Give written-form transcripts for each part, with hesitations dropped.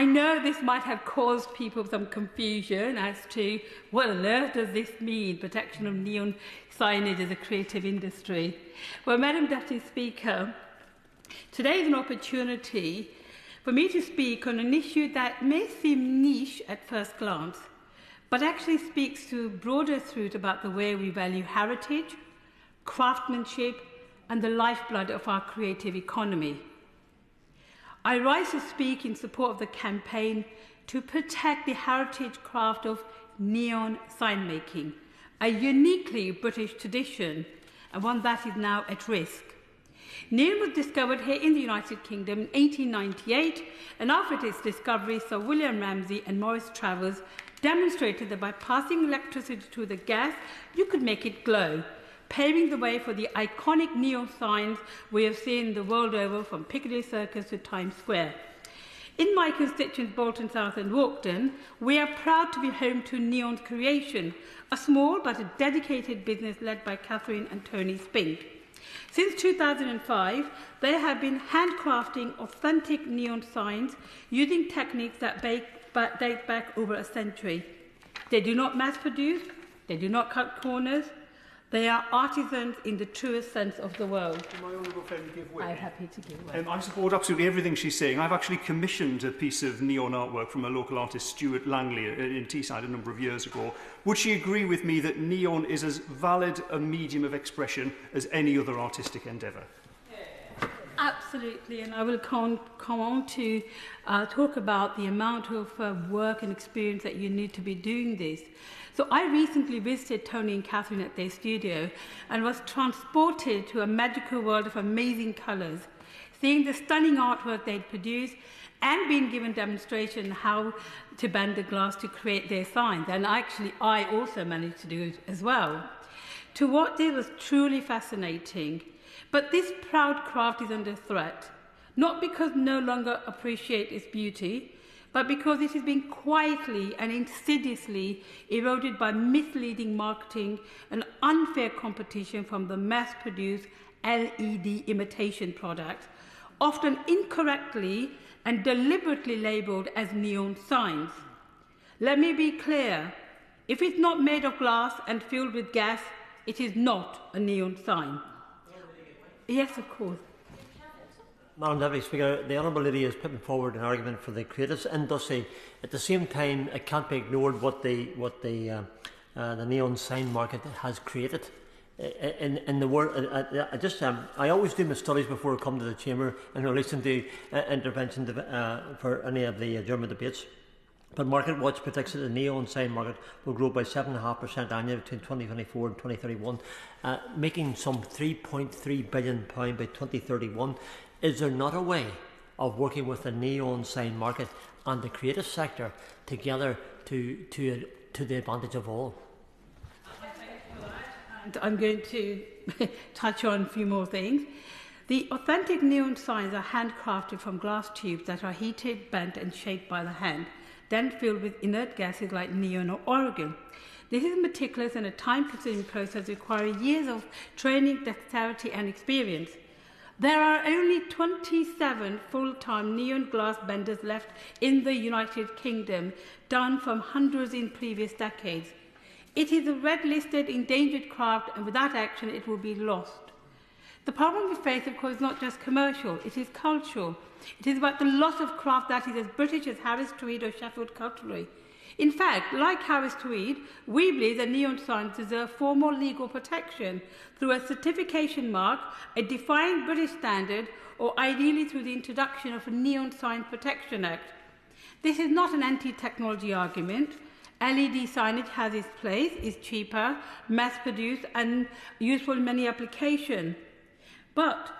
I know this might have caused people some confusion as to what on earth does this mean, protection of neon signage as a creative industry. Well, Madam Deputy Speaker, today is an opportunity for me to speak on an issue that may seem niche at first glance, but actually speaks to broader truth about the way we value heritage, craftsmanship, and the lifeblood of our creative economy. I rise to speak in support of the campaign to protect the heritage craft of neon sign making, a uniquely British tradition and one that is now at risk. Neon was discovered here in the United Kingdom in 1898, and after its discovery, Sir William Ramsay and Maurice Travers demonstrated that by passing electricity through the gas, you could make it glow, paving the way for the iconic neon signs we have seen the world over, from Piccadilly Circus to Times Square. In my constituents Bolton South and Walkden, we are proud to be home to Neon's creation, a small but a dedicated business led by Catherine and Tony Spink. Since 2005, they have been handcrafting authentic neon signs using techniques that date back over a century. They do not mass produce, they do not cut corners. They are artisans in the truest sense of the word. My honourable friend, give way. I'm happy to give way. I support absolutely everything she's saying. I've actually commissioned a piece of neon artwork from a local artist, Stuart Langley, in Teesside a number of years ago. Would she agree with me that neon is as valid a medium of expression as any other artistic endeavour? Absolutely, and I will come on to talk about the amount of work and experience that you need to be doing this. So I recently visited Tony and Catherine at their studio and was transported to a magical world of amazing colours, seeing the stunning artwork they'd produced and being given demonstration how to bend the glass to create their signs. And actually, I also managed to do it as well. To what did was truly fascinating. But this proud craft is under threat, not because no longer appreciate its beauty, but because it is being quietly and insidiously eroded by misleading marketing and unfair competition from the mass-produced LED imitation products, often incorrectly and deliberately labelled as neon signs. Let me be clear, if it's not made of glass and filled with gas, it is not a neon sign. Yes, of course. Madam Deputy Speaker, the Honourable Lady is putting forward an argument for the creative industry. At the same time, it can't be ignored what the neon sign market has created. In the world, I always do my studies before I come to the Chamber in relation to intervention for any of the German debates. But Market Watch predicts that the neon sign market will grow by 7.5% annually between 2024 and 2031, making some £3.3 billion by 2031. Is there not a way of working with the neon sign market and the creative sector together to the advantage of all? And I'm going to touch on a few more things. The authentic neon signs are handcrafted from glass tubes that are heated, bent and shaped by the hand, then filled with inert gases like neon or argon. This is a meticulous and a time-consuming process requiring years of training, dexterity and experience. There are only 27 full-time neon glass benders left in the United Kingdom, down from hundreds in previous decades. It is a red-listed endangered craft, and without action it will be lost. The problem we face, of course, is not just commercial, it is cultural. It is about the loss of craft that is as British as Harris Tweed or Sheffield cutlery. In fact, like Harris Tweed, we believe that neon signs deserve formal legal protection through a certification mark, a defined British standard, or ideally through the introduction of a Neon Sign Protection Act. This is not an anti-technology argument. LED signage has its place, is cheaper, mass-produced, and useful in many applications. But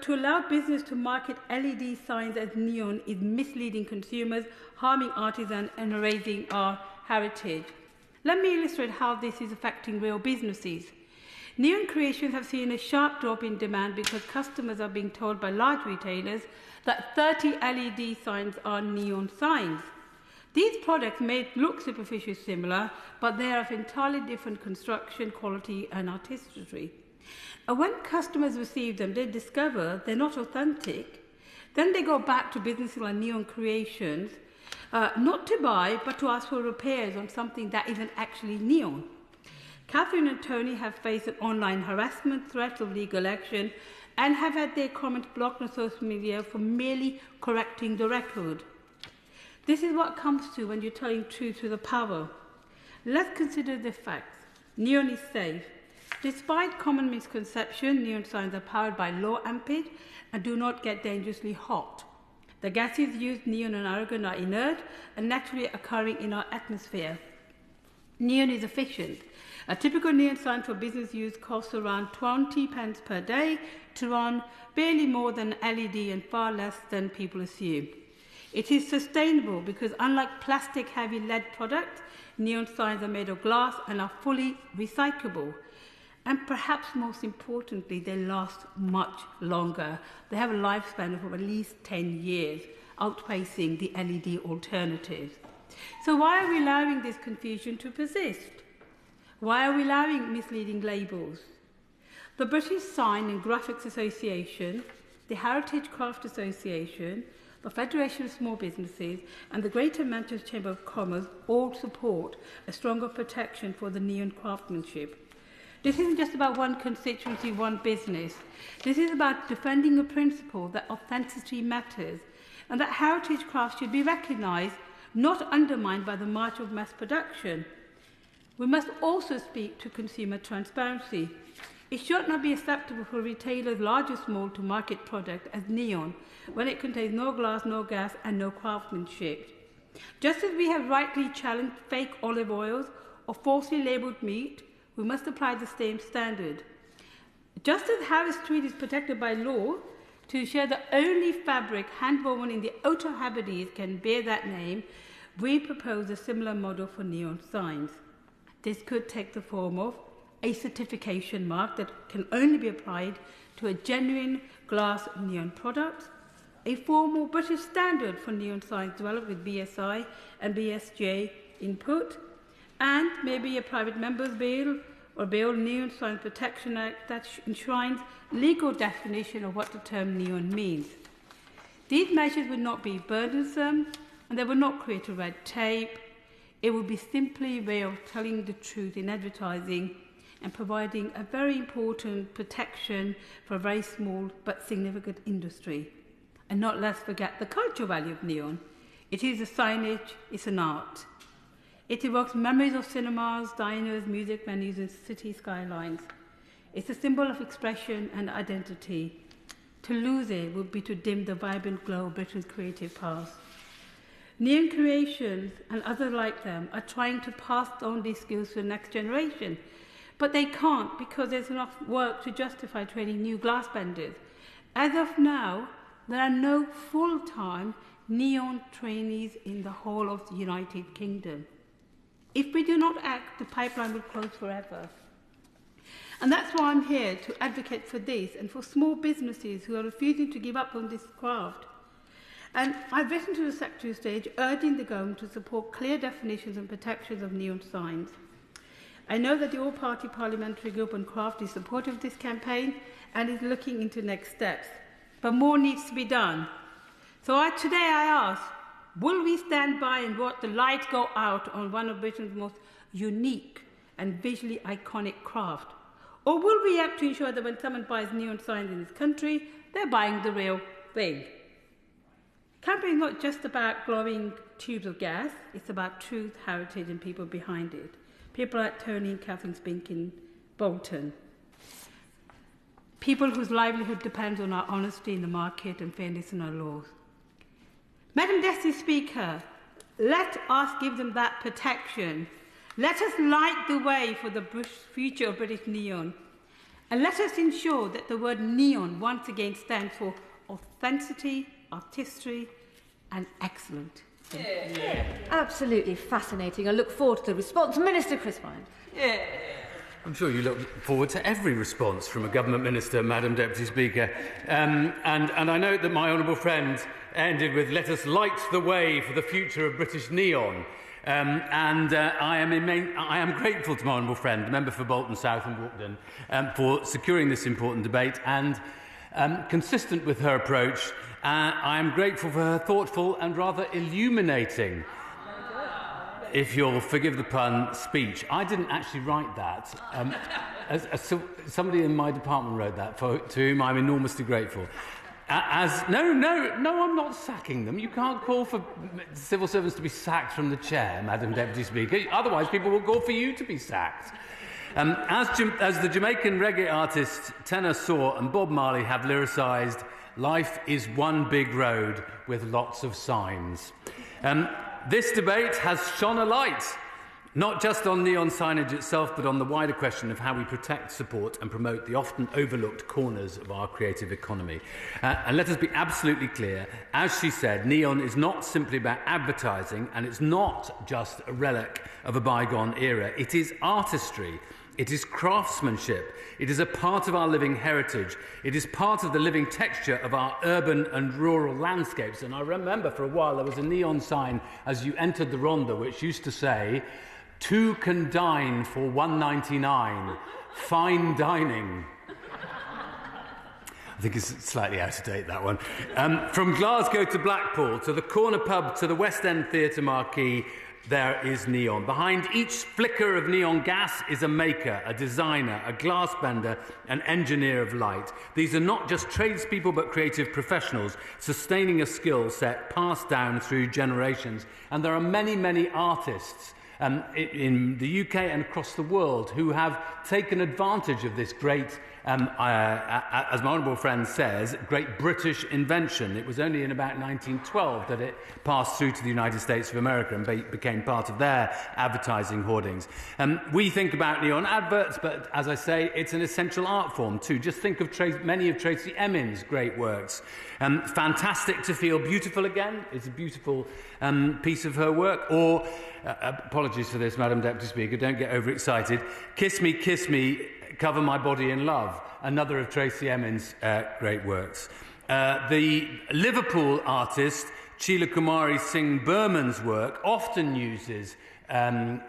to allow business to market LED signs as neon is misleading consumers, harming artisans and erasing our heritage. Let me illustrate how this is affecting real businesses. Neon creations have seen a sharp drop in demand because customers are being told by large retailers that 30 LED signs are neon signs. These products may look superficially similar, but they are of entirely different construction, quality and artistry. And when customers receive them, they discover they're not authentic. Then they go back to businesses like Neon Creations, not to buy, but to ask for repairs on something that isn't actually neon. Catherine and Tony have faced online harassment, threats of legal action, and have had their comments blocked on social media for merely correcting the record. This is what comes to when you're telling truth to the power. Let's consider the facts. Neon is safe. Despite common misconception, neon signs are powered by low ampage and do not get dangerously hot. The gases used, neon and argon, are inert and naturally occurring in our atmosphere. Neon is efficient. A typical neon sign for business use costs around 20 pence per day to run, barely more than LED and far less than people assume. It is sustainable because unlike plastic-heavy LED products, neon signs are made of glass and are fully recyclable. And perhaps most importantly, they last much longer. They have a lifespan of at least 10 years, outpacing the LED alternatives. So why are we allowing this confusion to persist? Why are we allowing misleading labels? The British Sign and Graphics Association, the Heritage Craft Association, the Federation of Small Businesses and the Greater Manchester Chamber of Commerce all support a stronger protection for the neon craftsmanship. This isn't just about one constituency, one business. This is about defending a principle that authenticity matters and that heritage crafts should be recognised, not undermined by the march of mass production. We must also speak to consumer transparency. It should not be acceptable for retailers, large or small, to market product as neon when it contains no glass, no gas and no craftsmanship. Just as we have rightly challenged fake olive oils or falsely labelled meat, we must apply the same standard. Just as Harris Tweed is protected by law to ensure that only fabric hand-woven in the Outer Hebrides can bear that name, we propose a similar model for neon signs. This could take the form of a certification mark that can only be applied to a genuine glass neon product, a formal British standard for neon signs developed with BSI and BSJ input, and maybe a private member's bill or bill, Neon Sign Protection Act, that enshrines legal definition of what the term neon means. These measures would not be burdensome and they would not create a red tape. It would be simply a way of telling the truth in advertising and providing a very important protection for a very small but significant industry. And not let's forget the cultural value of neon. It is a signage, it's an art. It evokes memories of cinemas, diners, music venues and city skylines. It's a symbol of expression and identity. To lose it would be to dim the vibrant glow of Britain's creative past. Neon Creations and others like them are trying to pass on these skills to the next generation, but they can't because there's enough work to justify training new glass benders. As of now, there are no full-time neon trainees in the whole of the United Kingdom. If we do not act, the pipeline will close forever. And that's why I'm here to advocate for this and for small businesses who are refusing to give up on this craft. And I've written to the Secretary of State urging the government to support clear definitions and protections of neon signs. I know that the all-party parliamentary group on craft is supportive of this campaign and is looking into next steps. But more needs to be done. So today I ask, will we stand by and watch the light go out on one of Britain's most unique and visually iconic craft? Or will we act to ensure that when someone buys neon signs in this country, they're buying the real thing? Campaign is not just about glowing tubes of gas, it's about truth, heritage and people behind it. People like Tony and Catherine Spink in Bolton. People whose livelihood depends on our honesty in the market and fairness in our laws. Madam Deputy Speaker, let us give them that protection. Let us light the way for the future of British neon. And let us ensure that the word neon once again stands for authenticity, artistry and excellent. Yeah. Absolutely fascinating. I look forward to the response. Minister Chris Bryant. Yeah. I'm sure you look forward to every response from a government minister, Madam Deputy Speaker. And I note that my honourable friend ended with "Let us light the way for the future of British neon." I am grateful to my honourable friend, the member for Bolton South and Walkden, for securing this important debate and Consistent with her approach, I am grateful for her thoughtful and rather illuminating, if you'll forgive the pun, speech. I didn't actually write that. Somebody in my department wrote that, to whom I'm enormously grateful. No, I'm not sacking them. You can't call for civil servants to be sacked from the chair, Madam Deputy Speaker. Otherwise, people will call for you to be sacked. As the Jamaican reggae artists Tenor Saw and Bob Marley have lyricised, life is one big road with lots of signs. This debate has shone a light, not just on neon signage itself, but on the wider question of how we protect, support and promote the often overlooked corners of our creative economy. And let us be absolutely clear, as she said, neon is not simply about advertising, and it's not just a relic of a bygone era. It is artistry. It is craftsmanship. It is a part of our living heritage. It is part of the living texture of our urban and rural landscapes. And I remember for a while there was a neon sign as you entered the Rhondda which used to say, "Two can dine for $1.99. Fine dining." I think it's slightly out of date, that one. From Glasgow to Blackpool, to the corner pub, to the West End Theatre marquee, there is neon. Behind each flicker of neon gas is a maker, a designer, a glass bender, an engineer of light. These are not just tradespeople but creative professionals, sustaining a skill set passed down through generations. And there are many, many artists in the UK and across the world who have taken advantage of this great, as my honourable friend says, great British invention. It was only in about 1912 that it passed through to the United States of America and became part of their advertising hoardings. We think about neon adverts, but as I say, it's an essential art form too. Just think of many of Tracy Emin's great works. Fantastic to Feel Beautiful Again is a beautiful piece of her work. Or, apologies for this, Madam Deputy Speaker, don't get overexcited. Kiss Me, Cover My Body in Love, another of Tracy Emin's great works. The Liverpool artist Sheila Kumari Singh Burman's work often uses neon.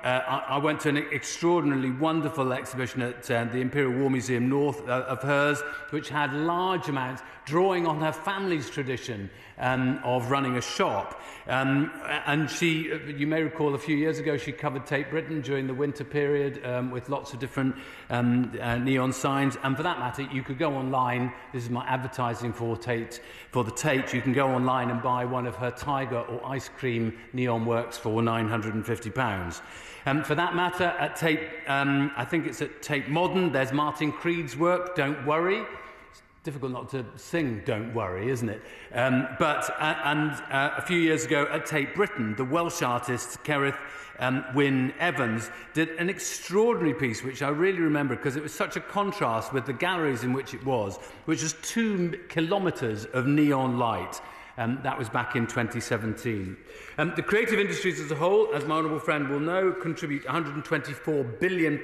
I went to an extraordinarily wonderful exhibition at the Imperial War Museum North of hers, which had large amounts, drawing on her family's tradition of running a shop. And she, you may recall a few years ago, she covered Tate Britain during the winter period with lots of different neon signs. And for that matter, you could go online. This is my advertising for the Tate. You can go online and buy one of her tiger or ice cream neon works for £950. For that matter, at Tate, I think it's at Tate Modern, there's Martin Creed's work, Don't Worry. Difficult not to sing Don't Worry, isn't it? But a few years ago at Tate Britain, the Welsh artist Cerith Wyn Evans did an extraordinary piece, which I really remember because it was such a contrast with the galleries in which it was, which was 2 kilometres of neon light. That was back in 2017. The creative industries as a whole, as my honourable friend will know, contribute £124 billion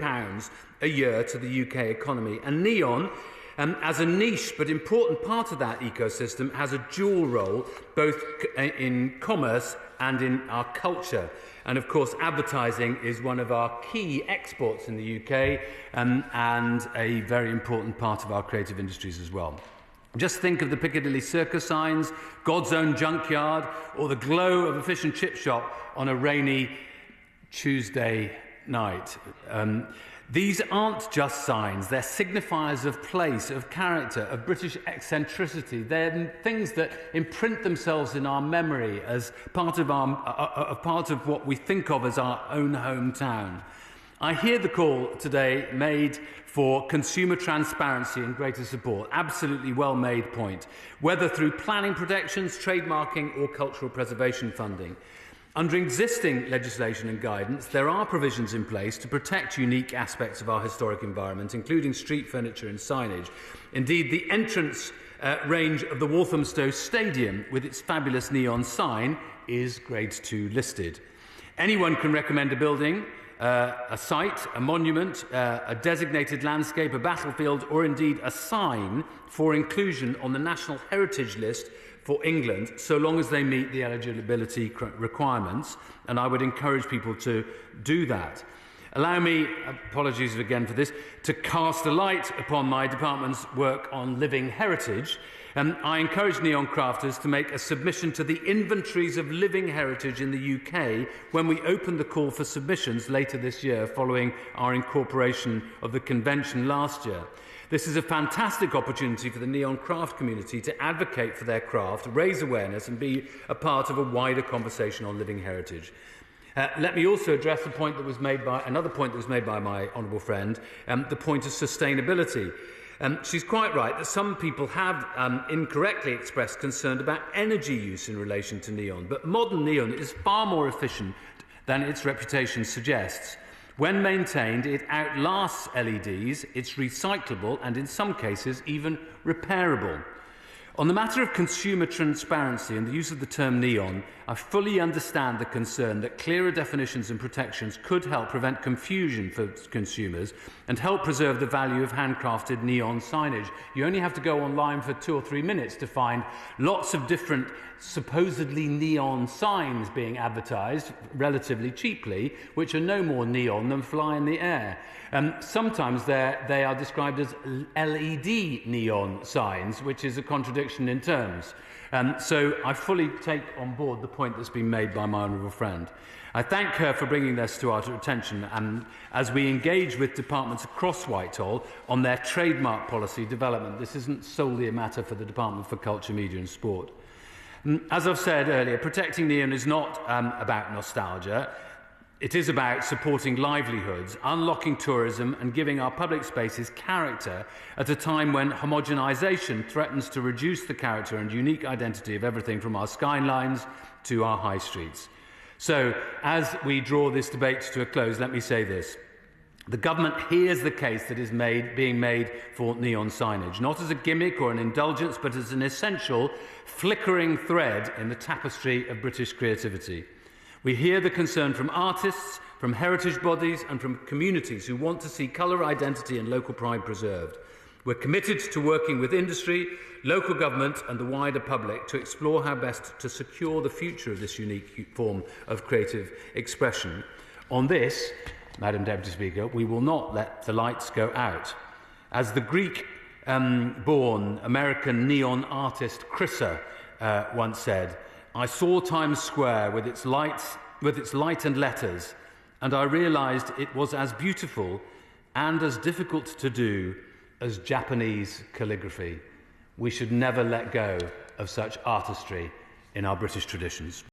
a year to the UK economy. And neon, as a niche but important part of that ecosystem, has a dual role, both in commerce and in our culture. And of course, advertising is one of our key exports in the UK and a very important part of our creative industries as well. Just think of the Piccadilly Circus signs, God's Own Junkyard, or the glow of a fish and chip shop on a rainy Tuesday night. These aren't just signs, they're signifiers of place, of character, of British eccentricity. They're things that imprint themselves in our memory as part of what we think of as our own hometown. I hear the call today made for consumer transparency and greater support. Absolutely well-made point. Whether through planning protections, trademarking or cultural preservation funding. Under existing legislation and guidance, there are provisions in place to protect unique aspects of our historic environment, including street furniture and signage. Indeed, the entrance range of the Walthamstow Stadium, with its fabulous neon sign, is Grade 2 listed. Anyone can recommend a building, a site, a monument, a designated landscape, a battlefield, or indeed a sign for inclusion on the National Heritage List for England, so long as they meet the eligibility requirements, and I would encourage people to do that. Allow me, apologies again for this, to cast a light upon my department's work on living heritage. I encourage neon crafters to make a submission to the inventories of living heritage in the UK when we open the call for submissions later this year following our incorporation of the convention last year. This is a fantastic opportunity for the neon craft community to advocate for their craft, raise awareness and be a part of a wider conversation on living heritage. Let me also address another point that was made by my honourable friend, the point of sustainability. She's quite right that some people have incorrectly expressed concern about energy use in relation to neon, but modern neon is far more efficient than its reputation suggests. When maintained, it outlasts LEDs, it's recyclable and in some cases even repairable. On the matter of consumer transparency and the use of the term neon, I fully understand the concern that clearer definitions and protections could help prevent confusion for consumers and help preserve the value of handcrafted neon signage. You only have to go online for 2 or 3 minutes to find lots of different supposedly neon signs being advertised relatively cheaply, which are no more neon than fly in the air. Sometimes they are described as LED neon signs, which is a contradiction in terms. So I fully take on board the point that's been made by my honourable friend. I thank her for bringing this to our attention and as we engage with departments across Whitehall on their trademark policy development. This isn't solely a matter for the Department for Culture, Media and Sport. As I've said earlier, protecting neon is not about nostalgia. It is about supporting livelihoods, unlocking tourism and giving our public spaces character at a time when homogenisation threatens to reduce the character and unique identity of everything from our skylines to our high streets. So, as we draw this debate to a close, let me say this. The government hears the case that is being made for neon signage, not as a gimmick or an indulgence, but as an essential, flickering thread in the tapestry of British creativity. We hear the concern from artists, from heritage bodies and from communities who want to see colour identity and local pride preserved. We're committed to working with industry, local government and the wider public to explore how best to secure the future of this unique form of creative expression. On this, Madam Deputy Speaker, we will not let the lights go out. As the Greek-born American neon artist Chryssa once said, I saw Times Square with its light and letters, and I realised it was as beautiful and as difficult to do as Japanese calligraphy. We should never let go of such artistry in our British traditions.